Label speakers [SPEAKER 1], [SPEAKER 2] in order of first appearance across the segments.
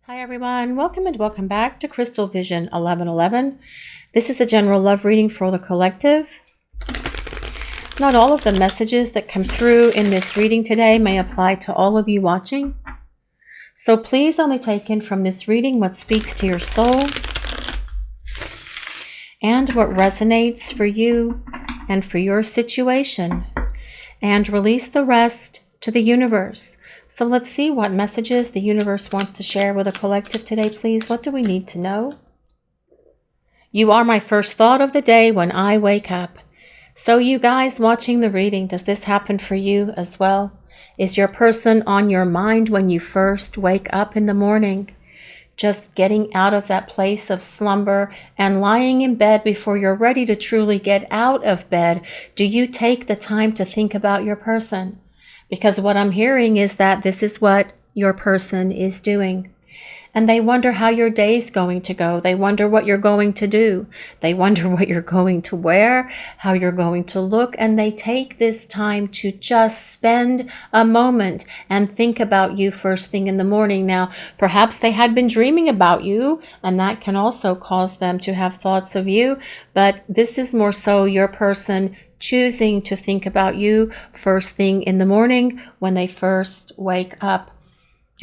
[SPEAKER 1] Hi everyone, welcome and welcome back to Crystal Vision 1111. This is a general love reading for the collective. Not all of the messages that come through in this reading today may apply to all of you watching. So please only take in from this reading what speaks to your soul and what resonates for you and for your situation, and release the rest to the universe. So let's see what messages the universe wants to share with the collective today, please. What do we need to know? You are my first thought of the day when I wake up. So you guys watching the reading, does this happen for you as well? Is your person on your mind when you first wake up in the morning? Just getting out of that place of slumber and lying in bed before you're ready to truly get out of bed, do you take the time to think about your person? Because what I'm hearing is that this is what your person is doing. And they wonder how your day's going to go. They wonder what you're going to do. They wonder what you're going to wear, how you're going to look. And they take this time to just spend a moment and think about you first thing in the morning. Now, perhaps they had been dreaming about you, and that can also cause them to have thoughts of you. But this is more so your person choosing to think about you first thing in the morning when they first wake up.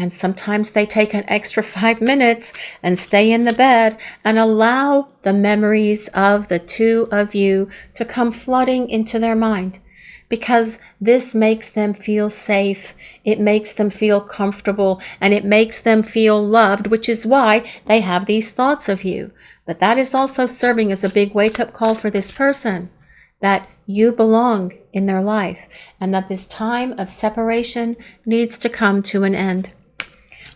[SPEAKER 1] And sometimes they take an extra 5 minutes and stay in the bed and allow the memories of the two of you to come flooding into their mind, because this makes them feel safe. It makes them feel comfortable, and it makes them feel loved, which is why they have these thoughts of you. But that is also serving as a big wake-up call for this person, that you belong in their life and that this time of separation needs to come to an end.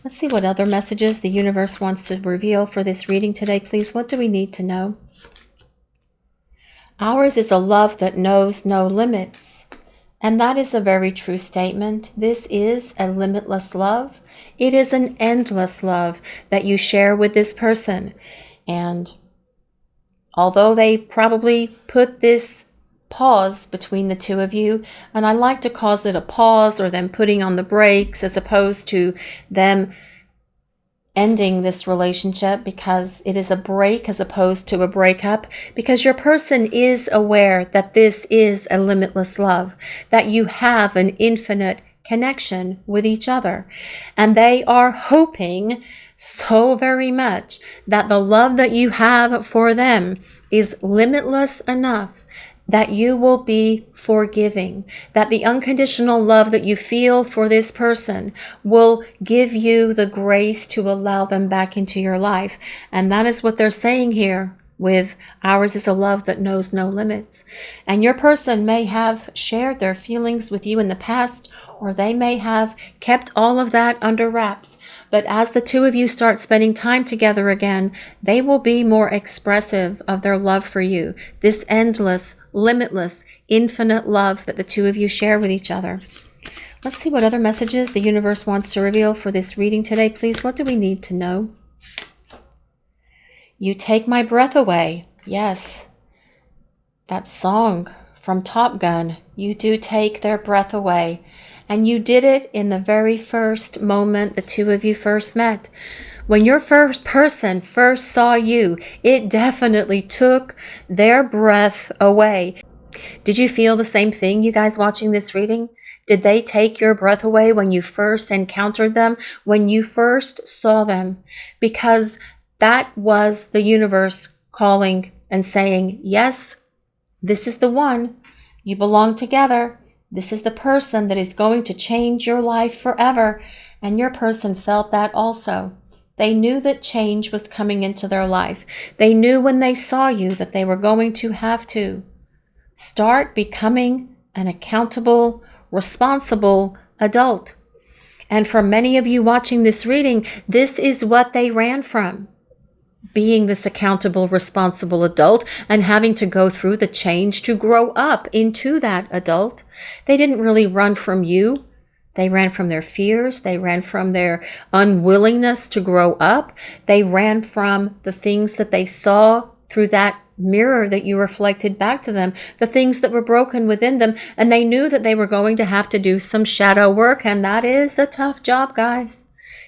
[SPEAKER 1] Let's see what other messages the universe wants to reveal for this reading today, please. What do we need to know? Ours is a love that knows no limits. And that is a very true statement. This is a limitless love. It is an endless love that you share with this person. And although they probably put this pause between the two of you, and I like to call it a pause or them putting on the brakes as opposed to them ending this relationship, because it is a break as opposed to a breakup, because your person is aware that this is a limitless love, that you have an infinite connection with each other, and they are hoping so very much that the love that you have for them is limitless enough that you will be forgiving, that the unconditional love that you feel for this person will give you the grace to allow them back into your life. And that is what they're saying here with ours is a love that knows no limits. And your person may have shared their feelings with you in the past, or they may have kept all of that under wraps. But as the two of you start spending time together again, they will be more expressive of their love for you. This endless, limitless, infinite love that the two of you share with each other. Let's see what other messages the universe wants to reveal for this reading today, please. What do we need to know? You take my breath away. Yes, that song from Top Gun. You do take their breath away. And you did it in the very first moment the two of you first met. When your first person first saw you, it definitely took their breath away. Did you feel the same thing, you guys watching this reading? Did they take your breath away when you first encountered them, when you first saw them? Because that was the universe calling and saying, yes, this is the one. You belong together. This is the person that is going to change your life forever. And your person felt that also. They knew that change was coming into their life. They knew when they saw you that they were going to have to start becoming an accountable, responsible adult. And for many of you watching this reading, this is what they ran from. Being this accountable, responsible adult and having to go through the change to grow up into that adult. They didn't really run from you. They ran from their fears. They ran from their unwillingness to grow up. They ran from the things that they saw through that mirror that you reflected back to them, the things that were broken within them. And they knew that they were going to have to do some shadow work. And that is a tough job, guys.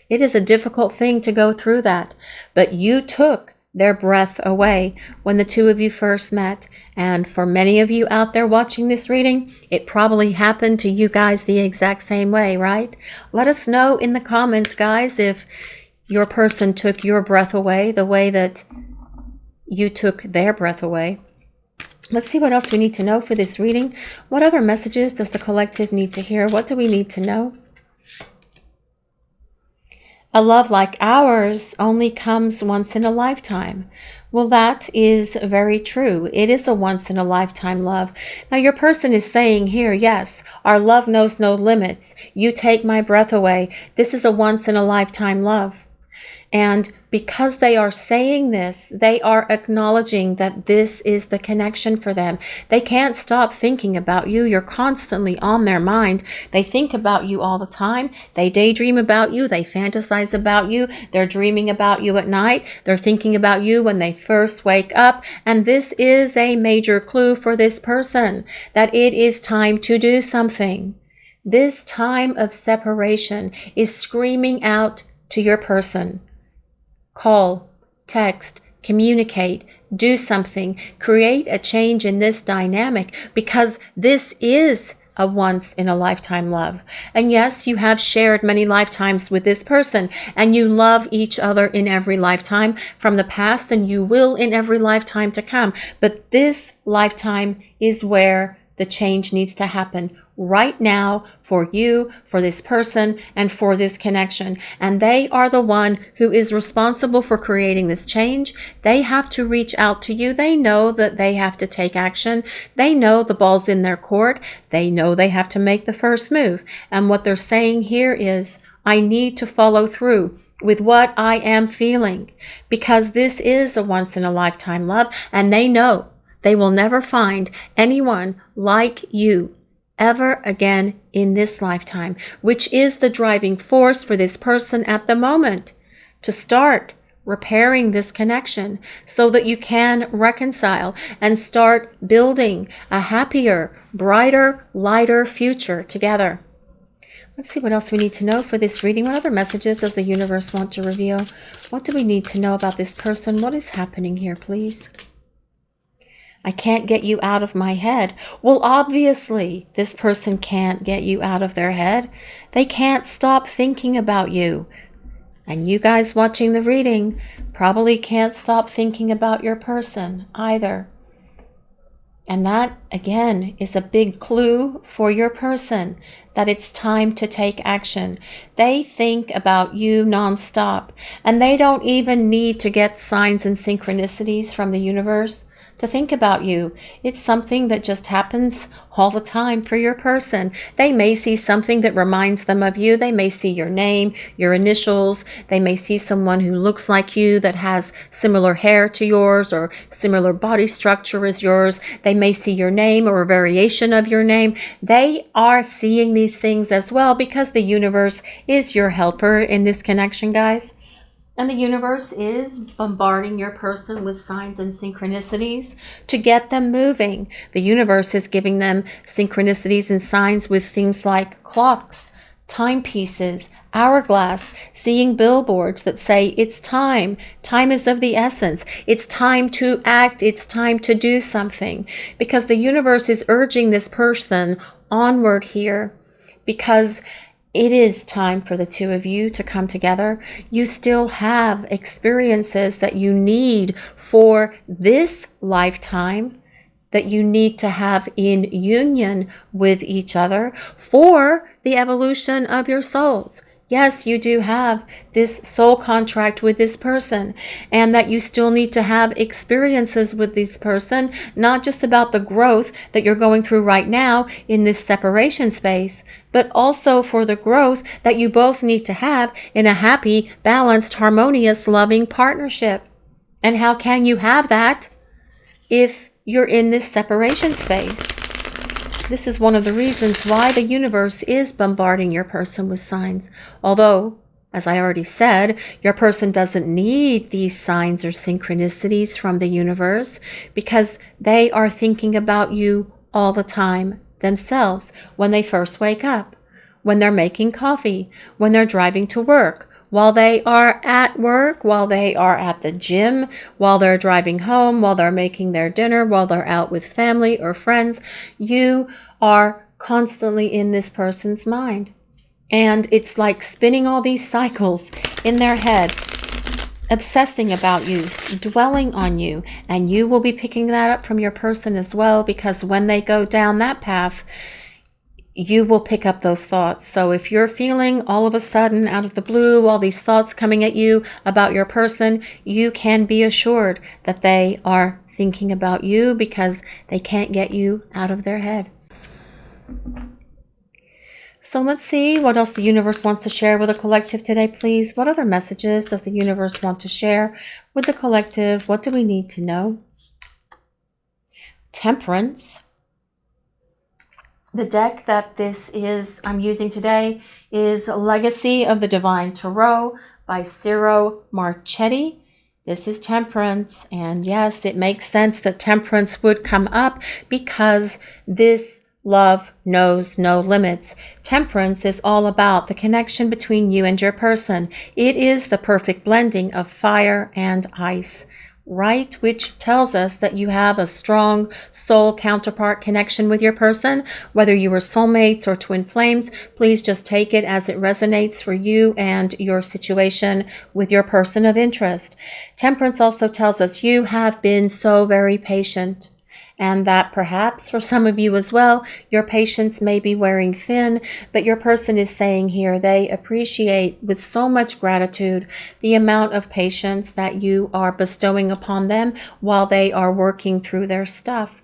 [SPEAKER 1] It is a difficult thing to go through that, but you took their breath away when the two of you first met. And for many of you out there watching this reading, it probably happened to you guys the exact same way, right? Let us know in the comments, guys, if your person took your breath away the way that you took their breath away. Let's see what else we need to know for this reading. What other messages does the collective need to hear? What do we need to know? A love like ours only comes once in a lifetime. Well, that is very true. It is a once in a lifetime love. Now, your person is saying here, yes, our love knows no limits. You take my breath away. This is a once in a lifetime love. And because they are saying this, they are acknowledging that this is the connection for them. They can't stop thinking about you. You're constantly on their mind. They think about you all the time. They daydream about you. They fantasize about you. They're dreaming about you at night. They're thinking about you when they first wake up. And this is a major clue for this person that it is time to do something. This time of separation is screaming out to your person. Call, text, communicate, do something, create a change in this dynamic, because this is a once in a lifetime love. And yes, you have shared many lifetimes with this person, and you love each other in every lifetime from the past, and you will in every lifetime to come. But this lifetime is where the change needs to happen right now for you, for this person, and for this connection. And they are the one who is responsible for creating this change. They have to reach out to you. They know that they have to take action. They know the ball's in their court. They know they have to make the first move. And what they're saying here is, I need to follow through with what I am feeling, because this is a once in a lifetime love, and they know they will never find anyone like you ever again in this lifetime, which is the driving force for this person at the moment to start repairing this connection so that you can reconcile and start building a happier, brighter, lighter future together. Let's see what else we need to know for this reading. What other messages does the universe want to reveal? What do we need to know about this person? What is happening here, please? I can't get you out of my head. Well, obviously, this person can't get you out of their head. They can't stop thinking about you. And you guys watching the reading probably can't stop thinking about your person either. And that, again, is a big clue for your person that it's time to take action. They think about you nonstop, and they don't even need to get signs and synchronicities from the universe to think about you. It's something that just happens all the time for your person. They may see something that reminds them of you. They may see your name, your initials. They may see someone who looks like you, that has similar hair to yours or similar body structure as yours. They may see your name or a variation of your name. They are seeing these things as well, because the universe is your helper in this connection, guys. And the universe is bombarding your person with signs and synchronicities to get them moving. The universe is giving them synchronicities and signs with things like clocks, timepieces, hourglass, seeing billboards that say it's time. Time is of the essence. It's time to act. It's time to do something. Because the universe is urging this person onward here, because it is time for the two of you to come together. You still have experiences that you need for this lifetime, that you need to have in union with each other for the evolution of your souls. Yes, you do have this soul contract with this person, and that you still need to have experiences with this person, not just about the growth that you're going through right now in this separation space, but also for the growth that you both need to have in a happy, balanced, harmonious, loving partnership. And how can you have that if you're in this separation space? This is one of the reasons why the universe is bombarding your person with signs. Although, as I already said, your person doesn't need these signs or synchronicities from the universe, because they are thinking about you all the time themselves when they first wake up, when they're making coffee, when they're driving to work, while they are at work, while they are at the gym, while they're driving home, while they're making their dinner, while they're out with family or friends. You are constantly in this person's mind. And it's like spinning all these cycles in their head, obsessing about you, dwelling on you, and you will be picking that up from your person as well, because when they go down that path, you will pick up those thoughts. So if you're feeling all of a sudden out of the blue, all these thoughts coming at you about your person, you can be assured that they are thinking about you because they can't get you out of their head. So let's see what else the universe wants to share with the collective today, please. What other messages does the universe want to share with the collective? What do we need to know? Temperance. The deck that I'm using today is Legacy of the Divine Tarot by Ciro Marchetti. This is Temperance, and yes, it makes sense that Temperance would come up because this love knows no limits. Temperance is all about the connection between you and your person. It is the perfect blending of fire and ice, right? Which tells us that you have a strong soul counterpart connection with your person. Whether you are soulmates or twin flames, please just take it as it resonates for you and your situation with your person of interest. Temperance also tells us you have been so very patient, and that perhaps for some of you as well, your patience may be wearing thin, but your person is saying here they appreciate with so much gratitude the amount of patience that you are bestowing upon them while they are working through their stuff.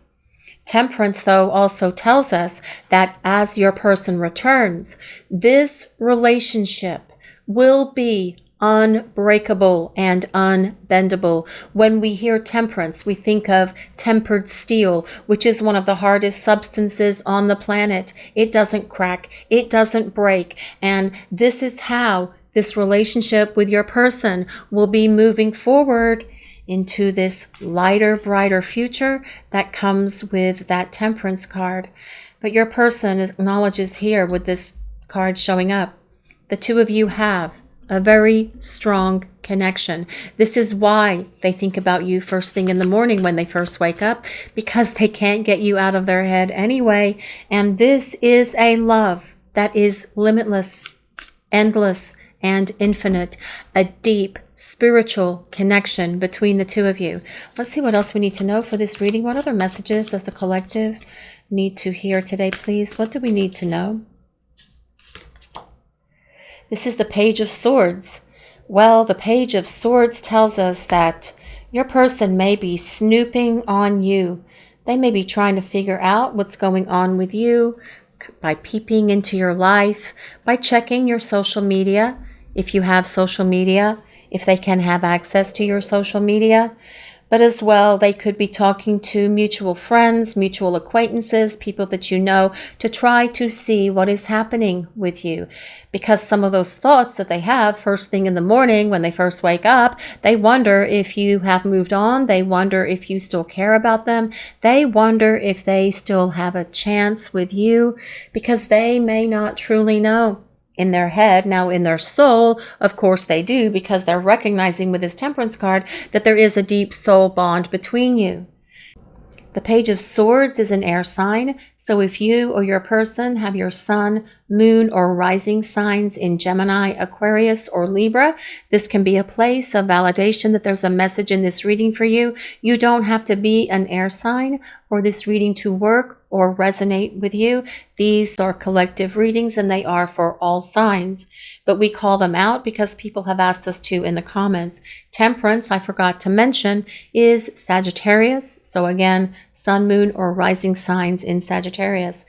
[SPEAKER 1] Temperance, though, also tells us that as your person returns, this relationship will be unbreakable and unbendable. When we hear temperance, we think of tempered steel, which is one of the hardest substances on the planet. It doesn't crack, it doesn't break, and this is how this relationship with your person will be moving forward into this lighter, brighter future that comes with that Temperance card. But your person acknowledges here with this card showing up, the two of you have a very strong connection. This is why they think about you first thing in the morning when they first wake up, because they can't get you out of their head anyway. And this is a love that is limitless, endless, and infinite. A deep spiritual connection between the two of you. Let's see what else we need to know for this reading. What other messages does the collective need to hear today, please? What do we need to know? This is the Page of Swords. Well, the Page of Swords tells us that your person may be snooping on you. They may be trying to figure out what's going on with you by peeping into your life, by checking your social media, if you have social media, if they can have access to your social media. But as well, they could be talking to mutual friends, mutual acquaintances, people that you know, to try to see what is happening with you. Because some of those thoughts that they have first thing in the morning when they first wake up, they wonder if you have moved on. They wonder if you still care about them. They wonder if they still have a chance with you, because they may not truly know. In their head, now in their soul, of course they do, because they're recognizing with this Temperance card that there is a deep soul bond between you. The Page of Swords is an air sign, so if you or your person have your sun, moon, or rising signs in Gemini, Aquarius, or Libra, this can be a place of validation that there's a message in this reading for you. You don't have to be an air sign for this reading to work or resonate with you. These are collective readings and they are for all signs, but we call them out because people have asked us to in the comments. Temperance, I forgot to mention, is Sagittarius. So again, sun, moon, or rising signs in Sagittarius.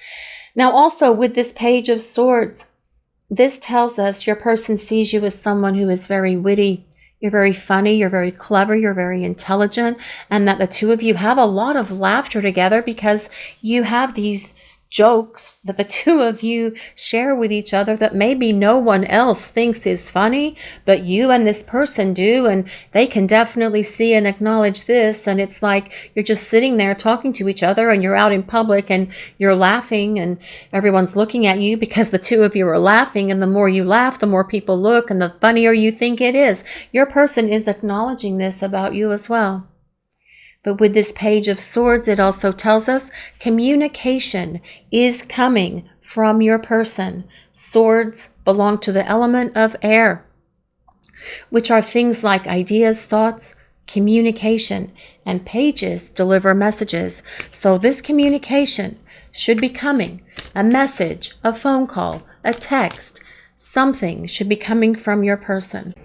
[SPEAKER 1] Now also with this Page of Swords, this tells us your person sees you as someone who is very witty. You're very funny, you're very clever, you're very intelligent, and that the two of you have a lot of laughter together because you have these jokes that the two of you share with each other that maybe no one else thinks is funny, but you and this person do, and they can definitely see and acknowledge this. And it's like you're just sitting there talking to each other, and you're out in public and you're laughing and everyone's looking at you because the two of you are laughing, and the more you laugh, the more people look and the funnier you think it is. Your person is acknowledging this about you as well. But with this Page of Swords, it also tells us communication is coming from your person. Swords belong to the element of air, which are things like ideas, thoughts, communication, and pages deliver messages. So this communication should be coming. A message, a phone call, a text, something should be coming from your person.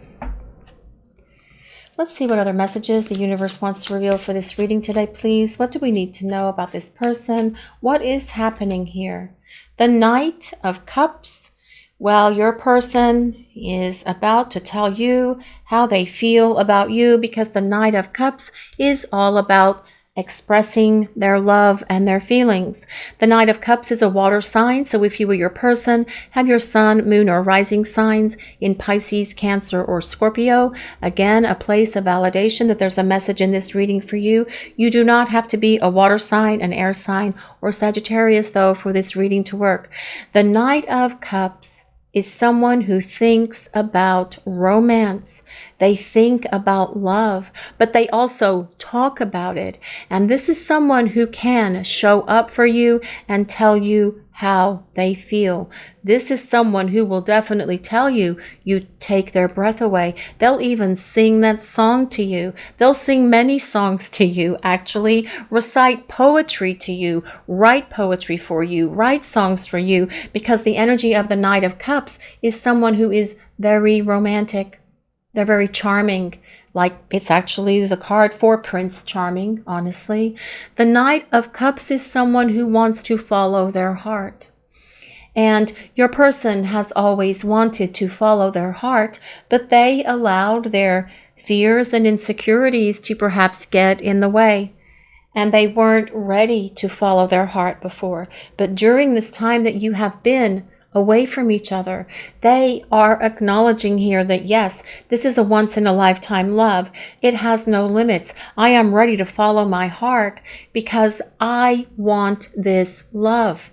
[SPEAKER 1] Let's see what other messages the universe wants to reveal for this reading today, please. What do we need to know about this person? What is happening here? The Knight of Cups. Well, your person is about to tell you how they feel about you, because the Knight of Cups is all about expressing their love and their feelings. The Knight of Cups is a water sign, so if you or your person have your sun, moon, or rising signs in Pisces, Cancer, or Scorpio, again, a place of validation that there's a message in this reading for you. You do not have to be a water sign, an air sign, or Sagittarius, though, for this reading to work. The Knight of Cups is someone who thinks about romance. They think about love, but they also talk about it. And this is someone who can show up for you and tell you how they feel. This is someone who will definitely tell you you take their breath away. They'll even sing that song to you. They'll sing many songs to you, actually, recite poetry to you, write poetry for you, write songs for you, because the energy of the Knight of Cups is someone who is very romantic. They're very charming. Like, it's actually the card for Prince Charming, honestly. The Knight of Cups is someone who wants to follow their heart. And your person has always wanted to follow their heart, but they allowed their fears and insecurities to perhaps get in the way. And they weren't ready to follow their heart before. But during this time that you have been away from each other, they are acknowledging here that yes, this is a once-in-a-lifetime love. It has no limits. I am ready to follow my heart because I want this love.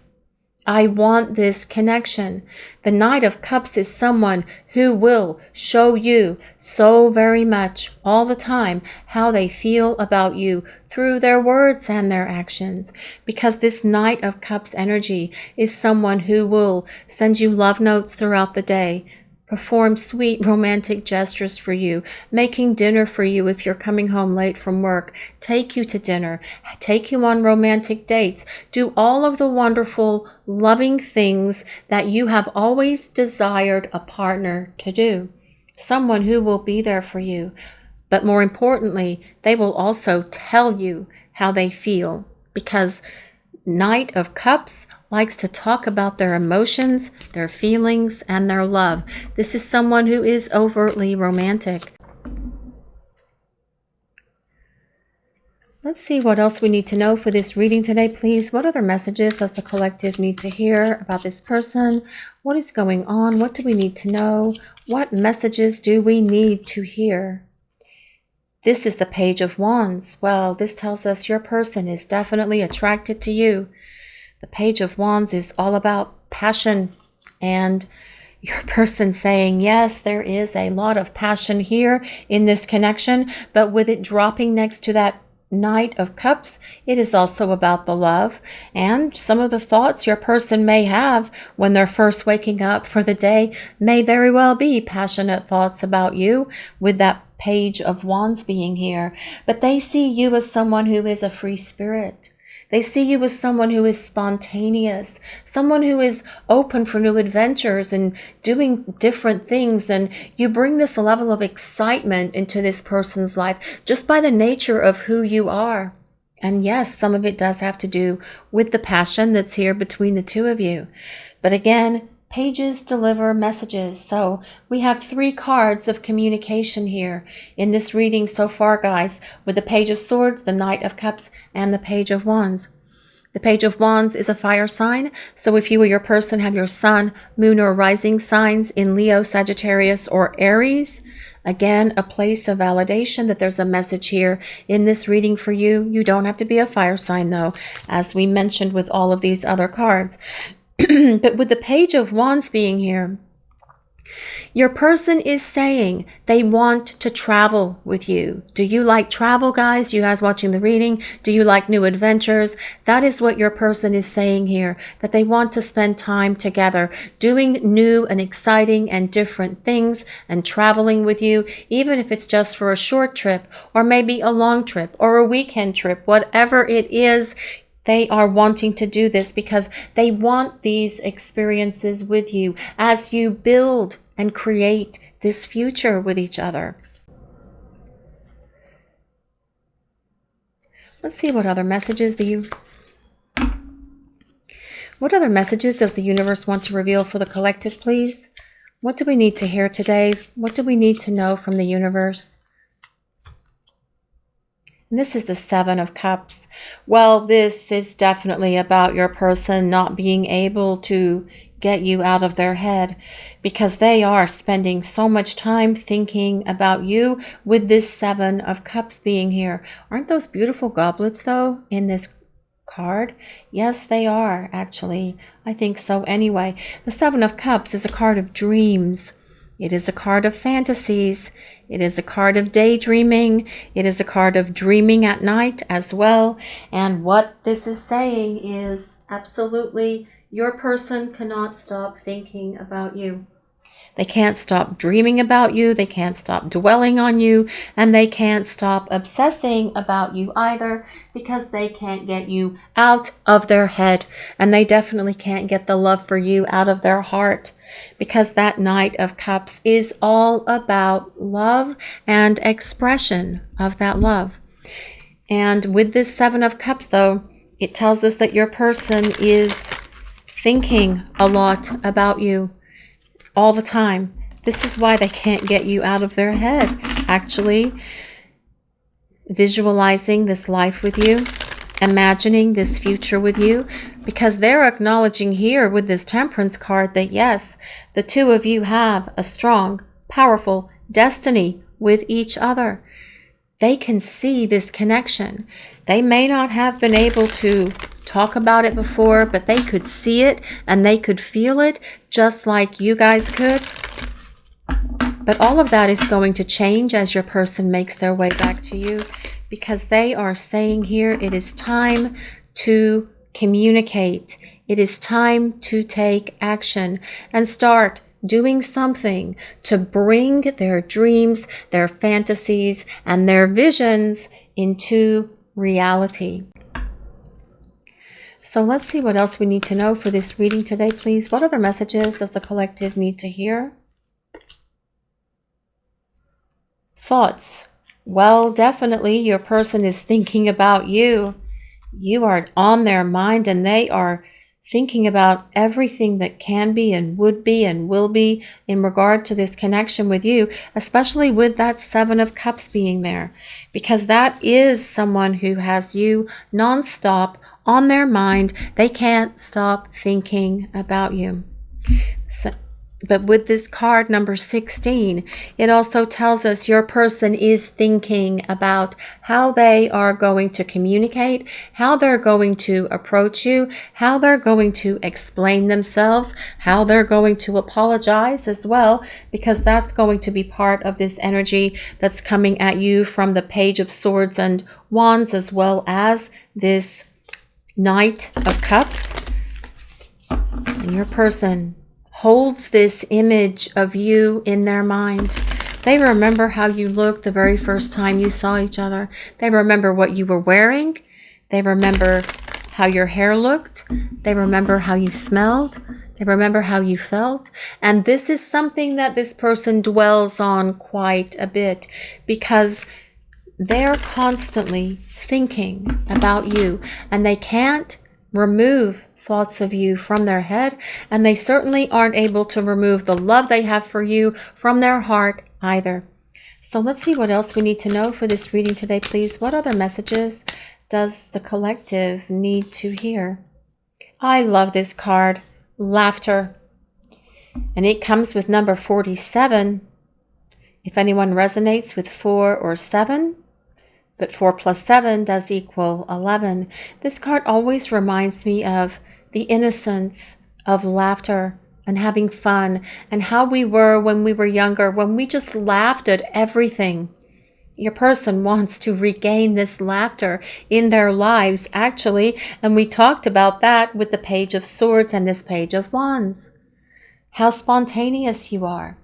[SPEAKER 1] I want this connection. The Knight of Cups is someone who will show you so very much all the time how they feel about you through their words and their actions. Because this Knight of Cups energy is someone who will send you love notes throughout the day, perform sweet romantic gestures for you, making dinner for you if you're coming home late from work, take you to dinner, take you on romantic dates, do all of the wonderful, loving things that you have always desired a partner to do. Someone who will be there for you. But more importantly, they will also tell you how they feel, because Knight of Cups likes to talk about their emotions, their feelings, and their love. This is someone who is overtly romantic. Let's see what else we need to know for this reading today, please. What other messages does the collective need to hear about this person? What is going on? What do we need to know? What messages do we need to hear? This is the Page of Wands. Well, this tells us your person is definitely attracted to you. The Page of Wands is all about passion, and your person saying, yes, there is a lot of passion here in this connection, but with it dropping next to that Knight of Cups, it is also about the love and some of the thoughts your person may have when they're first waking up for the day may very well be passionate thoughts about you, with that Page of Wands being here. But they see you as someone who is a free spirit. They see you as someone who is spontaneous, someone who is open for new adventures and doing different things. And you bring this level of excitement into this person's life just by the nature of who you are. And yes, some of it does have to do with the passion that's here between the two of you. But again, pages deliver messages. So we have 3 cards of communication here in this reading so far, guys, with the Page of Swords, the Knight of Cups, and the Page of Wands. The Page of Wands is a fire sign. So if you or your person have your sun, moon, or rising signs in Leo, Sagittarius, or Aries, again, a place of validation that there's a message here in this reading for you. You don't have to be a fire sign, though, as we mentioned with all of these other cards. But with the Page of Wands being here, your person is saying they want to travel with you. Do you like travel, guys? You guys watching the reading? Do you like new adventures? That is what your person is saying here, that they want to spend time together, doing new and exciting and different things and traveling with you, even if it's just for a short trip or maybe a long trip or a weekend trip, whatever it is. They are wanting to do this because they want these experiences with you as you build and create this future with each other. Let's see what other messages what other messages does the universe want to reveal for the collective, please? What do we need to hear today? What do we need to know from the universe? And this is the Seven of Cups. Well, this is definitely about your person not being able to get you out of their head, because they are spending so much time thinking about you with this Seven of Cups being here. Aren't those beautiful goblets, though, in this card? Yes, they are, actually. I think so anyway. The Seven of Cups is a card of dreams. It is a card of fantasies. It is a card of daydreaming. It is a card of dreaming at night as well. And what this is saying is absolutely your person cannot stop thinking about you. They can't stop dreaming about you. They can't stop dwelling on you. And they can't stop obsessing about you either, because they can't get you out of their head. And they definitely can't get the love for you out of their heart, because that Knight of Cups is all about love and expression of that love. And with this Seven of Cups, though, it tells us that your person is thinking a lot about you all the time. This is why they can't get you out of their head, actually. Visualizing this life with you, imagining this future with you, because they're acknowledging here with this Temperance card that yes, the two of you have a strong, powerful destiny with each other. They can see this connection. They may not have been able to talk about it before, but they could see it and they could feel it just like you guys could. But all of that is going to change as your person makes their way back to you, because they are saying here it is time to communicate. It is time to take action and start doing something to bring their dreams, their fantasies, and their visions into reality. So let's see what else we need to know for this reading today, please. What other messages does the collective need to hear? Thoughts. Well, definitely your person is thinking about you. You are on their mind, and they are thinking about everything that can be and would be and will be in regard to this connection with you, especially with that Seven of Cups being there, because that is someone who has you nonstop on their mind. They can't stop thinking about you. But with this card number 16, it also tells us your person is thinking about how they are going to communicate, how they're going to approach you, how they're going to explain themselves, how they're going to apologize as well, because that's going to be part of this energy that's coming at you from the Page of Swords and Wands, as well as this Knight of Cups. And your person holds this image of you in their mind. They remember how you looked the very first time you saw each other. They remember what you were wearing. They remember how your hair looked. They remember how you smelled. They remember how you felt. And this is something that this person dwells on quite a bit, because they're constantly thinking about you, and they can't remove thoughts of you from their head, and they certainly aren't able to remove the love they have for you from their heart either. So let's see what else we need to know for this reading today, please. What other messages does the collective need to hear? I love this card, laughter. And it comes with number 47. If anyone resonates with 4 or 7, but 4 plus 7 does equal 11. This card always reminds me of the innocence of laughter and having fun and how we were when we were younger, when we just laughed at everything. Your person wants to regain this laughter in their lives, actually, and we talked about that with the Page of Swords and this Page of Wands. How spontaneous you are,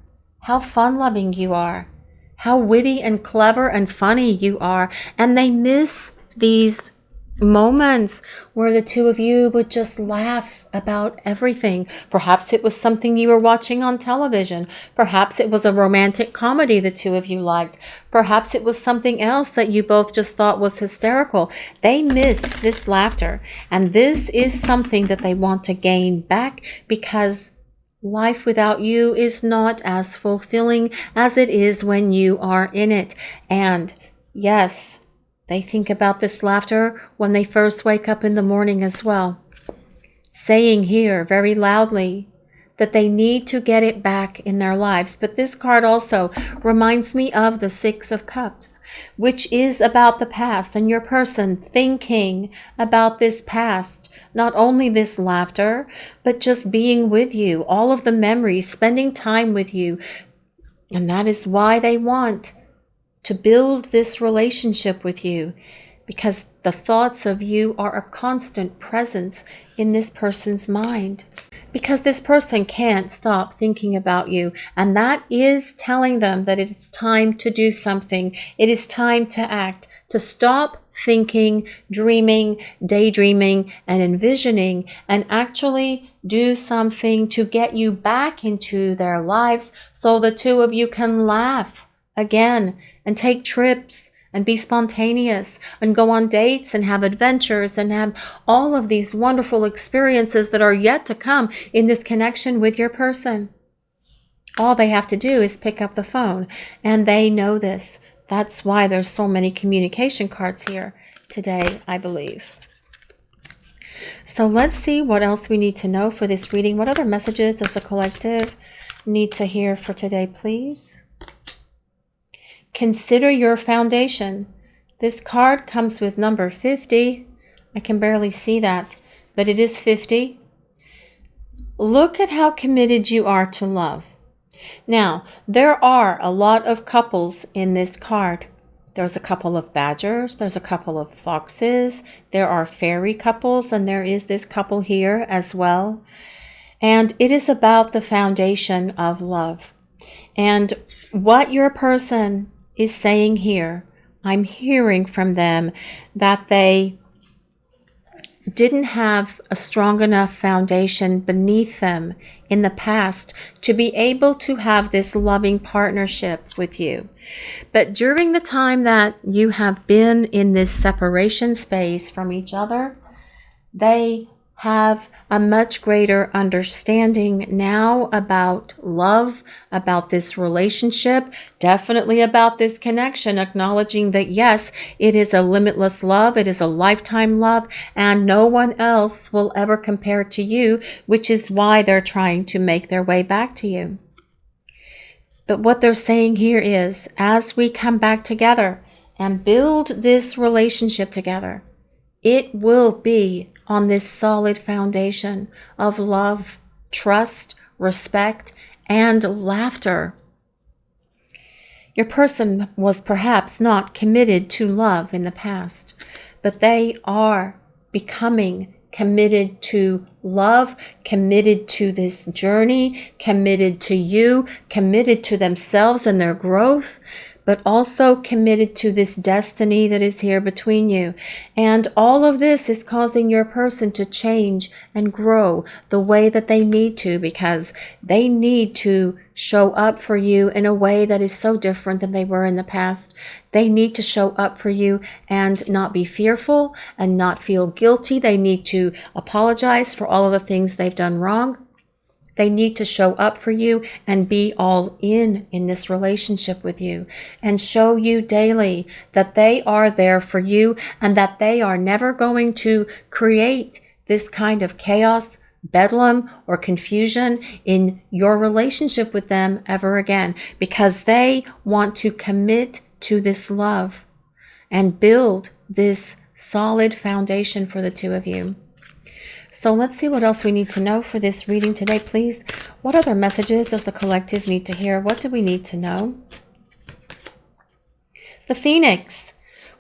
[SPEAKER 1] how fun-loving you are, how witty and clever and funny you are, and they miss these moments where the two of you would just laugh about everything. Perhaps it was something you were watching on television. Perhaps it was a romantic comedy the two of you liked. Perhaps it was something else that you both just thought was hysterical. They miss this laughter, and this is something that they want to gain back, because life without you is not as fulfilling as it is when you are in it. And yes, they think about this laughter when they first wake up in the morning as well, saying here very loudly that they need to get it back in their lives. But this card also reminds me of the Six of Cups, which is about the past and your person thinking about this past, not only this laughter, but just being with you, all of the memories, spending time with you. And that is why they want to build this relationship with you, because the thoughts of you are a constant presence in this person's mind, because this person can't stop thinking about you, and that is telling them that it is time to do something. It is time to act, to stop thinking, dreaming, daydreaming, and envisioning, and actually do something to get you back into their lives so the two of you can laugh again and take trips and be spontaneous and go on dates and have adventures and have all of these wonderful experiences that are yet to come in this connection with your person. All they have to do is pick up the phone, and they know this. That's why there's so many communication cards here today, I believe. So let's see what else we need to know for this reading. What other messages does the collective need to hear for today, please? Consider your foundation. This card comes with number 50. I can barely see that, but it is 50. Look at how committed you are to love. Now, there are a lot of couples in this card. There's a couple of badgers, there's a couple of foxes, there are fairy couples, and there is this couple here as well. And it is about the foundation of love. And what your person is saying here, I'm hearing from them that they didn't have a strong enough foundation beneath them in the past to be able to have this loving partnership with you. But during the time that you have been in this separation space from each other, they have a much greater understanding now about love, about this relationship, definitely about this connection, acknowledging that yes, it is a limitless love, it is a lifetime love, and no one else will ever compare to you, which is why they're trying to make their way back to you. But what they're saying here is, as we come back together and build this relationship together, it will be on this solid foundation of love, trust, respect, and laughter. Your person was perhaps not committed to love in the past, but they are becoming committed to love, committed to this journey, committed to you, committed to themselves and their growth, but also committed to this destiny that is here between you. And all of this is causing your person to change and grow the way that they need to, because they need to show up for you in a way that is so different than they were in the past. They need to show up for you and not be fearful and not feel guilty. They need to apologize for all of the things they've done wrong. They need to show up for you and be all in this relationship with you and show you daily that they are there for you and that they are never going to create this kind of chaos, bedlam, or confusion in your relationship with them ever again, because they want to commit to this love and build this solid foundation for the two of you. So let's see what else we need to know for this reading today, please. What other messages does the collective need to hear? What do we need to know? The Phoenix.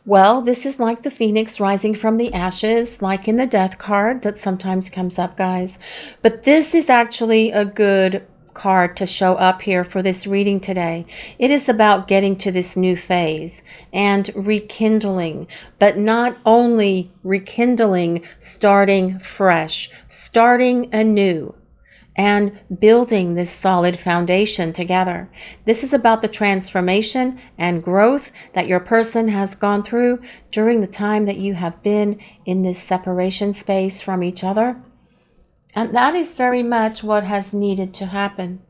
[SPEAKER 1] Well, this is like the phoenix rising from the ashes, like in the death card that sometimes comes up, guys. But this is actually a good card to show up here for this reading today. It is about getting to this new phase and rekindling, but not only rekindling, starting fresh, starting anew, and building this solid foundation together. This is about the transformation and growth that your person has gone through during the time that you have been in this separation space from each other. And that is very much what has needed to happen.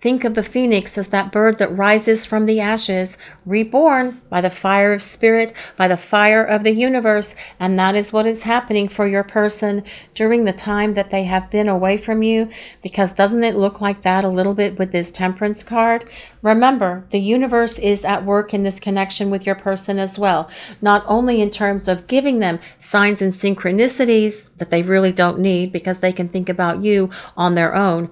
[SPEAKER 1] Think of the phoenix as that bird that rises from the ashes, reborn by the fire of spirit, by the fire of the universe. And that is what is happening for your person during the time that they have been away from you. Because doesn't it look like that a little bit with this temperance card? Remember, the universe is at work in this connection with your person as well. Not only in terms of giving them signs and synchronicities that they really don't need because they can think about you on their own,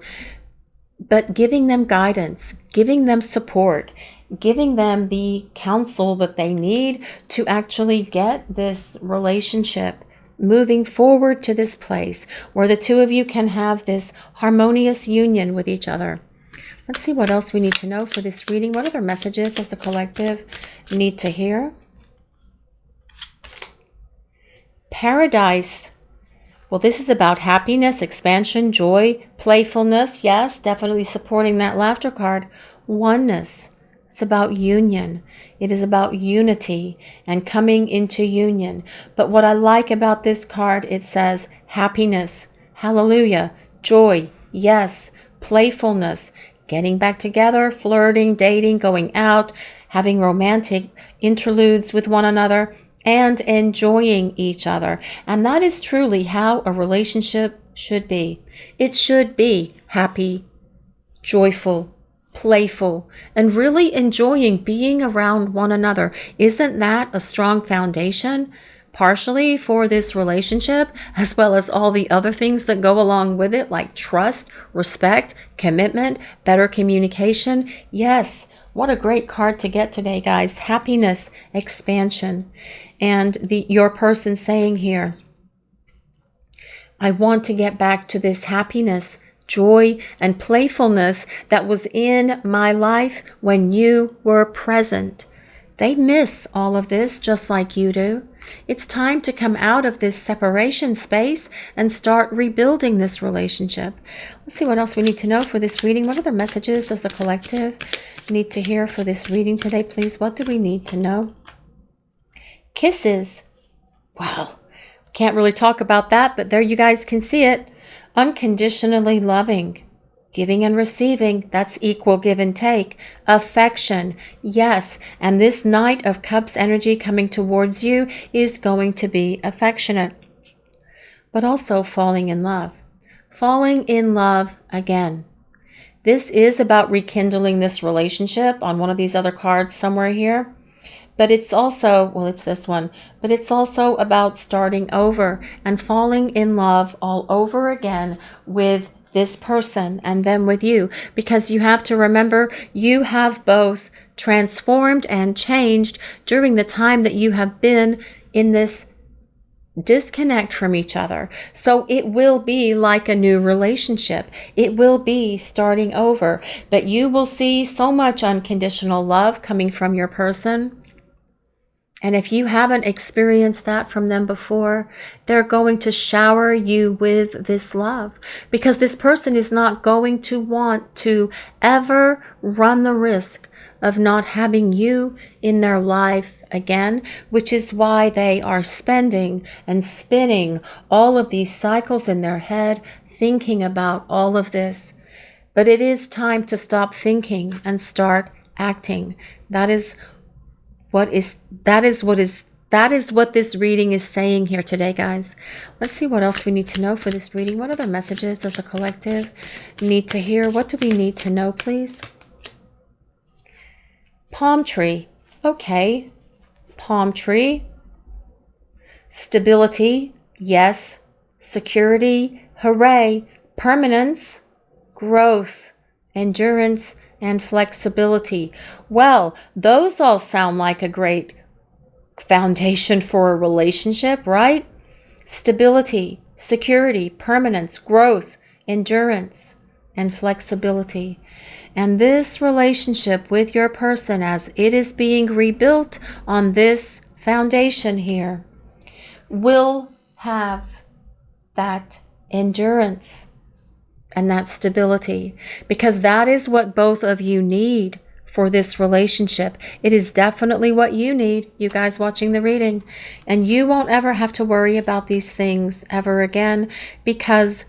[SPEAKER 1] but giving them guidance, giving them support, giving them the counsel that they need to actually get this relationship moving forward to this place where the two of you can have this harmonious union with each other. Let's see what else we need to know for this reading. What other messages does the collective need to hear? Paradise. Well, this is about happiness, expansion, joy, playfulness. Yes, definitely supporting that laughter card. Oneness. It's about union. It is about unity and coming into union. But what I like about this card, it says happiness, hallelujah, joy, yes, playfulness, getting back together, flirting, dating, going out, having romantic interludes with one another, and enjoying each other. And that is truly how a relationship should be. It should be happy, joyful, playful, and really enjoying being around one another. Isn't that a strong foundation, partially for this relationship, as well as all the other things that go along with it, like trust, respect, commitment, better communication? Yes. What a great card to get today, guys. Happiness, expansion. And your person saying here, I want to get back to this happiness, joy, and playfulness that was in my life when you were present. They miss all of this just like you do. It's time to come out of this separation space and start rebuilding this relationship. Let's see what else we need to know for this reading. What other messages does the collective need to hear for this reading today, please? What do we need to know? Kisses. Well, can't really talk about that, but there you guys can see it. Unconditionally loving. Giving and receiving, that's equal give and take. Affection, yes. And this Knight of Cups energy coming towards you is going to be affectionate. But also falling in love. Falling in love again. This is about rekindling this relationship on one of these other cards somewhere here. But it's also, well, it's this one, but it's also about starting over and falling in love all over again with this person and then with you, because you have to remember you have both transformed and changed during the time that you have been in this disconnect from each other. So it will be like a new relationship. It will be starting over, but you will see so much unconditional love coming from your person. And if you haven't experienced that from them before, they're going to shower you with this love, because this person is not going to want to ever run the risk of not having you in their life again, which is why they are spending and spinning all of these cycles in their head, thinking about all of this. But it is time to stop thinking and start acting. That is what this reading is saying here today, guys. Let's see what else we need to know for this reading. What other messages does the collective need to hear? What do we need to know, please? Palm tree. Okay. Palm tree. Stability. Yes. Security. Hooray. Permanence. Growth. Endurance. And flexibility. Well, those all sound like a great foundation for a relationship, right? Stability, security, permanence, growth, endurance, and flexibility. And this relationship with your person, as it is being rebuilt on this foundation here, will have that endurance and that stability, because that is what both of you need for this relationship. It is definitely what you need, you guys watching the reading. And you won't ever have to worry about these things ever again, because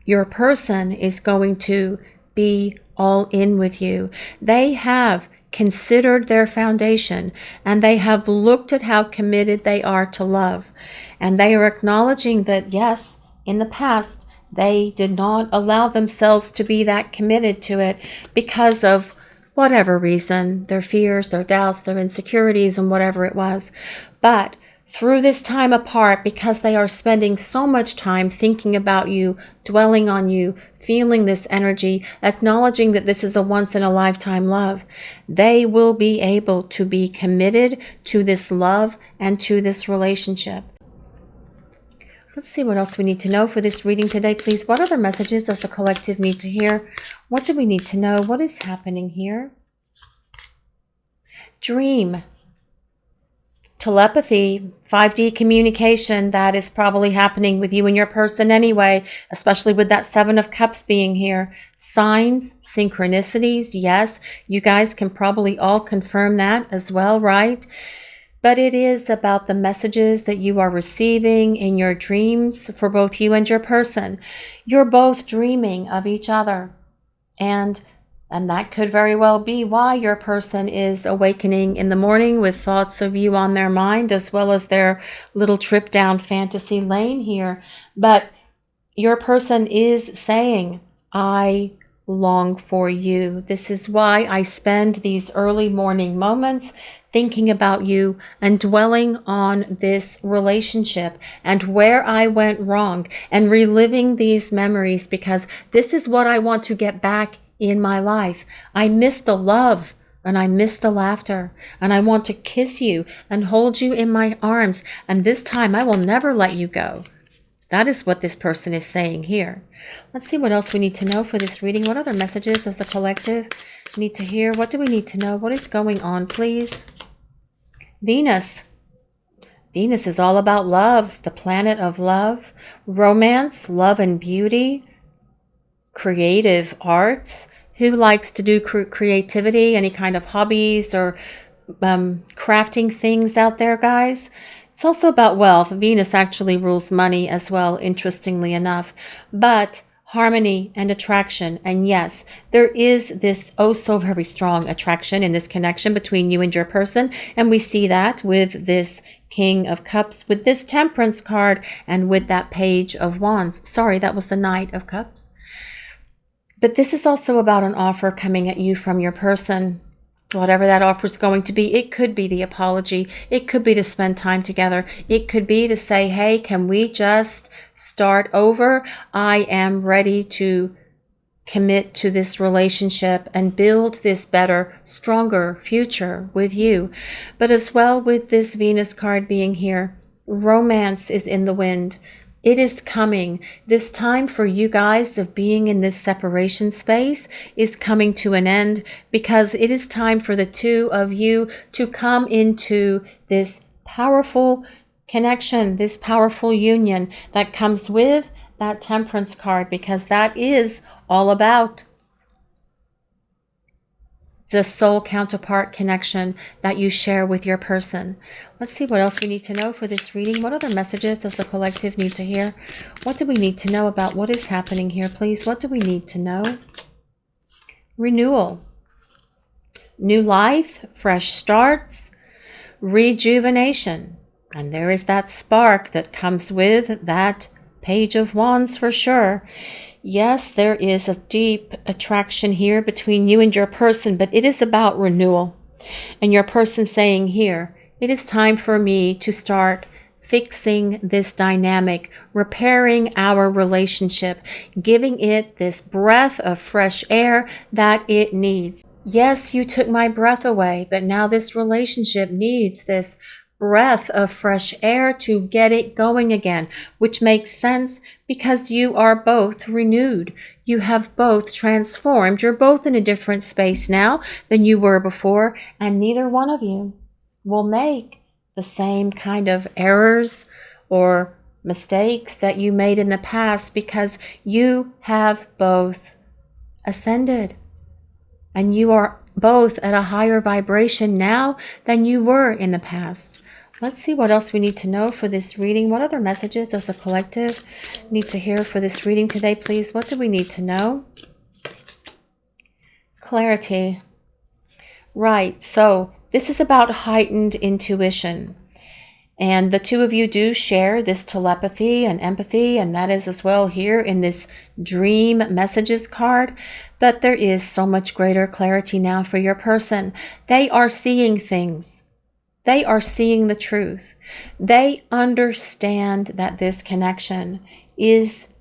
[SPEAKER 1] your person is going to be all in with you. They have considered their foundation, and they have looked at how committed they are to love. And they are acknowledging that, yes, in the past, they did not allow themselves to be that committed to it because of whatever reason, their fears, their doubts, their insecurities, and whatever it was. But through this time apart, because they are spending so much time thinking about you, dwelling on you, feeling this energy, acknowledging that this is a once-in-a-lifetime love, they will be able to be committed to this love and to this relationship. Let's see what else we need to know for this reading today, please. What other messages does the collective need to hear? What do we need to know? What is happening here? Dream. Telepathy, 5D communication, that is probably happening with you and your person anyway, especially with that 7 of Cups being here. Signs, synchronicities, yes, you guys can probably all confirm that as well, right? But it is about the messages that you are receiving in your dreams for both you and your person. You're both dreaming of each other. And that could very well be why your person is awakening in the morning with thoughts of you on their mind, as well as their little trip down fantasy lane here. But your person is saying, I long for you. This is why I spend these early morning moments thinking about you and dwelling on this relationship and where I went wrong and reliving these memories, because this is what I want to get back in my life. I miss the love and I miss the laughter, and I want to kiss you and hold you in my arms. And this time I will never let you go. That is what this person is saying here. Let's see what else we need to know for this reading. What other messages does the collective need to hear? What do we need to know? What is going on, please? Venus. Venus is all about love, the planet of love, romance, love and beauty, creative arts. Who likes to do creativity, any kind of hobbies or crafting things out there, guys? It's also about wealth. Venus actually rules money as well, interestingly enough. But harmony and attraction. And yes, there is this oh so very strong attraction in this connection between you and your person. And we see that with this King of Cups, with this Temperance card, and with that Page of Wands. Sorry, that was the Knight of Cups. But this is also about an offer coming at you from your person. Whatever that offer is going to be, it could be the apology. It could be to spend time together. It could be to say, hey, can we just start over? I am ready to commit to this relationship and build this better, stronger future with you. But as well, with this Venus card being here, romance is in the wind. It is coming. This time for you guys of being in this separation space is coming to an end, because it is time for the two of you to come into this powerful connection, this powerful union that comes with that Temperance card, because that is all about the soul counterpart connection that you share with your person. Let's see what else we need to know for this reading. What other messages does the collective need to hear? What do we need to know about what is happening here, please? What do we need to know? renewal, new life, fresh starts, rejuvenation. And there is that spark that comes with that Page of Wands for sure. Yes, there is a deep attraction here between you and your person, but it is about renewal. And your person saying here, it is time for me to start fixing this dynamic, repairing our relationship, giving it this breath of fresh air that it needs. Yes, you took my breath away, but now this relationship needs this breath of fresh air to get it going again, which makes sense because you are both renewed. You have both transformed. You're both in a different space now than you were before, and neither one of you will make the same kind of errors or mistakes that you made in the past because you have both ascended and you are both at a higher vibration now than you were in the past. Let's see what else we need to know for this reading. What other messages does the collective need to hear for this reading today, please? What do we need to know? Clarity. Right, so this is about heightened intuition. And the two of you do share this telepathy and empathy, and that is as well here in this dream messages card. But there is so much greater clarity now for your person. They are seeing things. They are seeing the truth. They understand that this connection is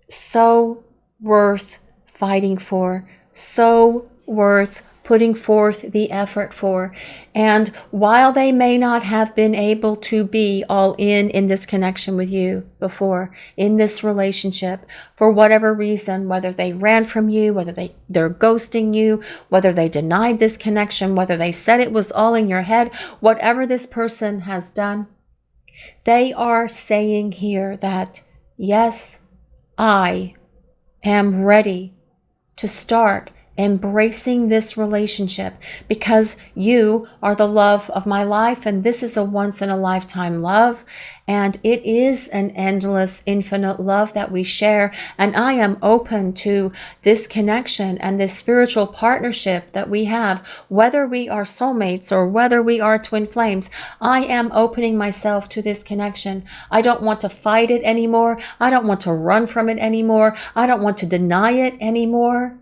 [SPEAKER 1] so worth fighting for, so worth putting forth the effort for. And while they may not have been able to be all in this connection with you before, in this relationship, for whatever reason, whether they ran from you, whether they're ghosting you, whether they denied this connection, whether they said it was all in your head, whatever this person has done, they are saying here that, yes, I am ready to start embracing this relationship because you are the love of my life, and this is a once-in-a-lifetime love, and it is an endless, infinite love that we share, and I am open to this connection and this spiritual partnership that we have, whether we are soulmates or whether we are twin flames. I am opening myself to this connection. I don't want to fight it anymore. I don't want to run from it anymore. I don't want to deny it anymore.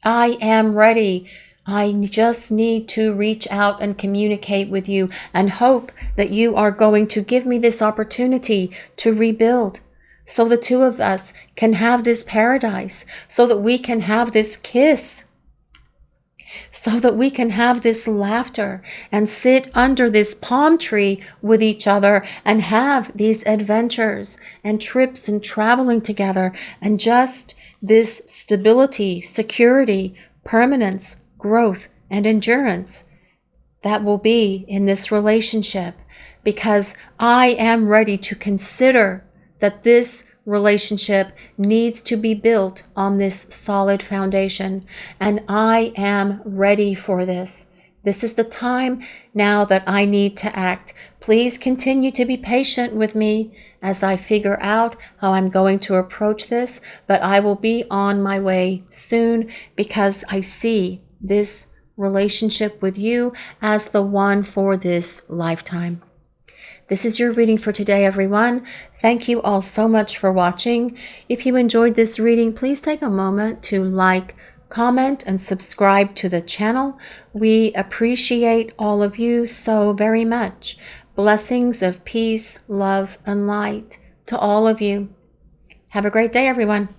[SPEAKER 1] I am ready. I just need to reach out and communicate with you and hope that you are going to give me this opportunity to rebuild so the two of us can have this paradise, so that we can have this kiss, so that we can have this laughter and sit under this palm tree with each other and have these adventures and trips and traveling together and just this stability, security, permanence, growth, and endurance that will be in this relationship, because I am ready to consider that this relationship needs to be built on this solid foundation, and I am ready for this. This is the time now that I need to act. Please continue to be patient with me as I figure out how I'm going to approach this, but I will be on my way soon because I see this relationship with you as the one for this lifetime. This is your reading for today, everyone. Thank you all so much for watching. If you enjoyed this reading, please take a moment to like, comment, and subscribe to the channel. We appreciate all of you so very much. Blessings of peace, love, and light to all of you. Have a great day, everyone.